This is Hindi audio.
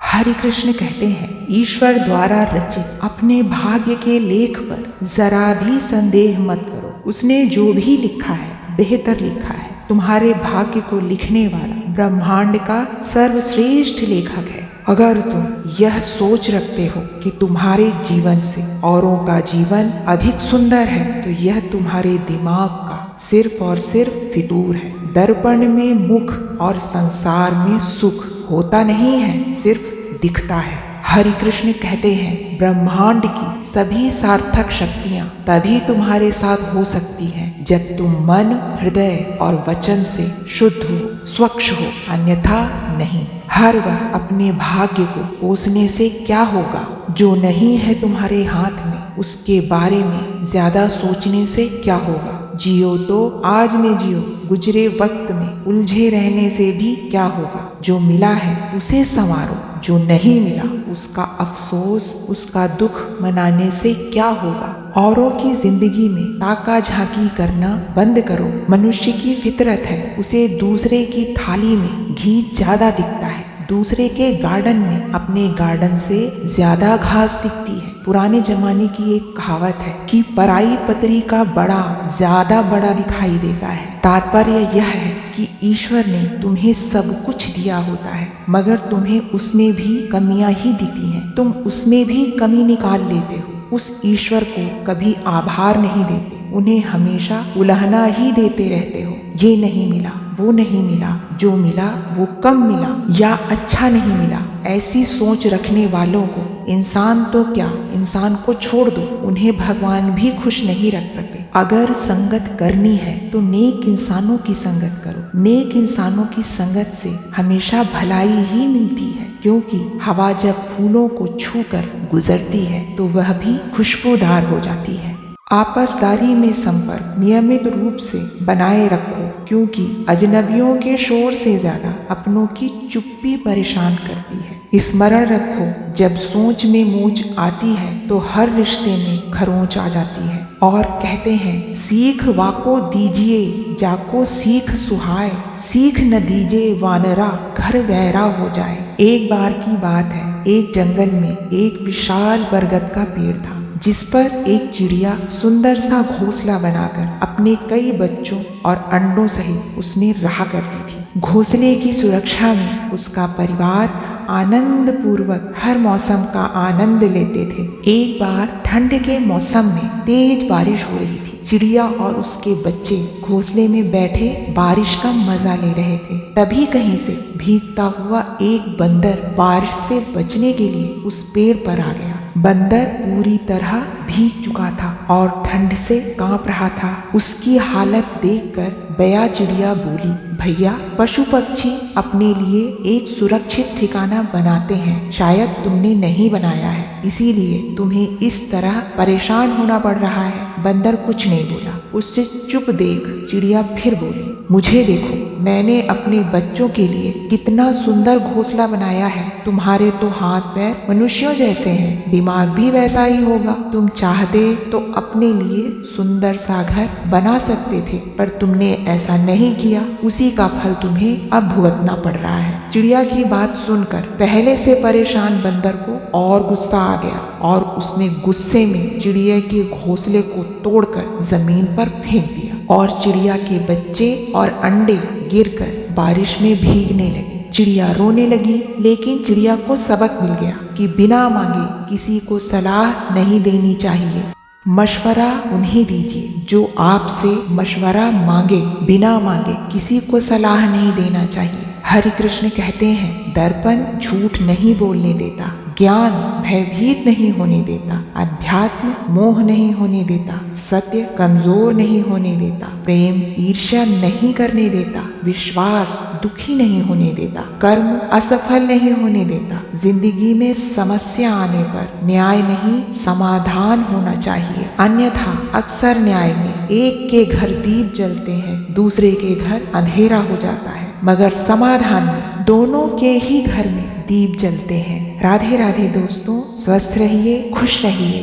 हरि कृष्ण कहते हैं, ईश्वर द्वारा रचित अपने भाग्य के लेख पर जरा भी संदेह मत करो। उसने जो भी लिखा है बेहतर लिखा है। तुम्हारे भाग्य को लिखने वाला ब्रह्मांड का सर्वश्रेष्ठ लेखक है। अगर तुम यह सोच रखते हो कि तुम्हारे जीवन से औरों का जीवन अधिक सुंदर है, तो यह तुम्हारे दिमाग का सिर्फ और सिर्फ फितूर है। दर्पण में मुख और संसार में सुख होता नहीं है, सिर्फ दिखता है। हरि कृष्ण कहते हैं, ब्रह्मांड की सभी सार्थक शक्तियाँ तभी तुम्हारे साथ हो सकती हैं जब तुम मन, हृदय और वचन से शुद्ध हो, स्वच्छ हो, अन्यथा नहीं। हर वह अपने भाग्य को कोसने से क्या होगा? जो नहीं है तुम्हारे हाथ में, उसके बारे में ज्यादा सोचने से क्या होगा? जियो तो आज में जियो, गुजरे वक्त में उलझे रहने से भी क्या होगा? जो मिला है उसे संवारो, जो नहीं मिला उसका अफसोस, उसका दुख मनाने से क्या होगा? औरों की जिंदगी में ताका झांकी करना बंद करो। मनुष्य की फितरत है, उसे दूसरे की थाली में घी ज्यादा दिखता है, दूसरे के गार्डन में अपने गार्डन से ज्यादा घास दिखती है। पुराने जमाने की एक कहावत है कि पराई पतरी का बड़ा ज्यादा बड़ा दिखाई देता है। तात्पर्य यह है कि ईश्वर ने तुम्हें सब कुछ दिया होता है, मगर तुम्हें उसमें भी कमियां ही दिखती हैं। तुम उसमें भी कमी निकाल लेते हो। उस ईश्वर को कभी आभार नहीं देते, उन्हें हमेशा उलाहना ही देते रहते हो। ये नहीं मिला, वो नहीं मिला, जो मिला वो कम मिला या अच्छा नहीं मिला। ऐसी सोच रखने वालों को इंसान तो क्या, इंसान को छोड़ दो, उन्हें भगवान भी खुश नहीं रख सकते। अगर संगत करनी है तो नेक इंसानों की संगत करो। नेक इंसानों की संगत से हमेशा भलाई ही मिलती है, क्योंकि हवा जब फूलों को छूकर गुजरती है तो वह भी खुशबूदार हो जाती है। आपसदारी में संपर्क नियमित रूप से बनाए रखो, क्योंकि अजनबियों के शोर से ज्यादा अपनों की चुप्पी परेशान करती है। स्मरण रखो, जब सोच में मूंछ आती है तो हर रिश्ते में खरोंच आ जाती है। और कहते हैं, सीख वाको दीजिए जाको सीख सुहाए, सीख न दीजिए वानरा घर वैरा हो जाए। एक बार की बात है, एक जंगल में एक विशाल बरगद का पेड़ था, जिस पर एक चिड़िया सुंदर सा घोंसला बनाकर अपने कई बच्चों और अंडों सहित उसमें रहा करती थी। घोंसले की सुरक्षा में उसका परिवार आनंद पूर्वक हर मौसम का आनंद लेते थे। एक बार ठंड के मौसम में तेज बारिश हो रही थी। चिड़िया और उसके बच्चे घोंसले में बैठे बारिश का मजा ले रहे थे। तभी कहीं से भीगता हुआ एक बंदर बारिश से बचने के लिए उस पेड़ पर आ गया। बंदर पूरी तरह भीग चुका था और ठंड से कांप रहा था। उसकी हालत देखकर बया चिड़िया बोली, भैया, पशु पक्षी अपने लिए एक सुरक्षित ठिकाना बनाते हैं, शायद तुमने नहीं बनाया है, इसीलिए तुम्हें इस तरह परेशान होना पड़ रहा है। बंदर कुछ नहीं बोला। उससे चुप देख चिड़िया फिर बोली, मुझे देखो, मैंने अपने बच्चों के लिए कितना सुंदर घोंसला बनाया है। तुम्हारे तो हाथ पैर मनुष्यों जैसे हैं, दिमाग भी वैसा ही होगा। तुम चाहते तो अपने लिए सुंदर सा घर बना सकते थे, पर तुमने ऐसा नहीं किया। उसी का फल तुम्हें अब भुगतना पड़ रहा है। चिड़िया की बात सुनकर पहले से परेशान बंदर को और गुस्सा आ गया और उसने गुस्से में चिड़िया के घोंसले को तोड़कर जमीन पर फेंक दिया और चिड़िया के बच्चे और अंडे गिरकर बारिश में भीगने लगे। चिड़िया रोने लगी, लेकिन चिड़िया को सबक मिल गया कि बिना मांगे किसी को सलाह नहीं देनी चाहिए। मशवरा उन्हें दीजिए जो आपसे मशवरा मांगे, बिना मांगे किसी को सलाह नहीं देना चाहिए। हरि कृष्ण कहते हैं, दर्पण झूठ नहीं बोलने देता, ज्ञान भयभीत नहीं होने देता, अध्यात्म मोह नहीं होने देता, सत्य कमजोर नहीं होने देता, प्रेम ईर्ष्या नहीं करने देता, विश्वास दुखी नहीं होने देता, कर्म असफल नहीं होने देता। जिंदगी में समस्या आने पर न्याय नहीं समाधान होना चाहिए, अन्यथा अक्सर न्याय में एक के घर दीप जलते हैं, दूसरे के घर अंधेरा हो जाता है, मगर समाधान में दोनों के ही घर में दीप जलते हैं। राधे राधे दोस्तों, स्वस्थ रहिए, खुश रहिए।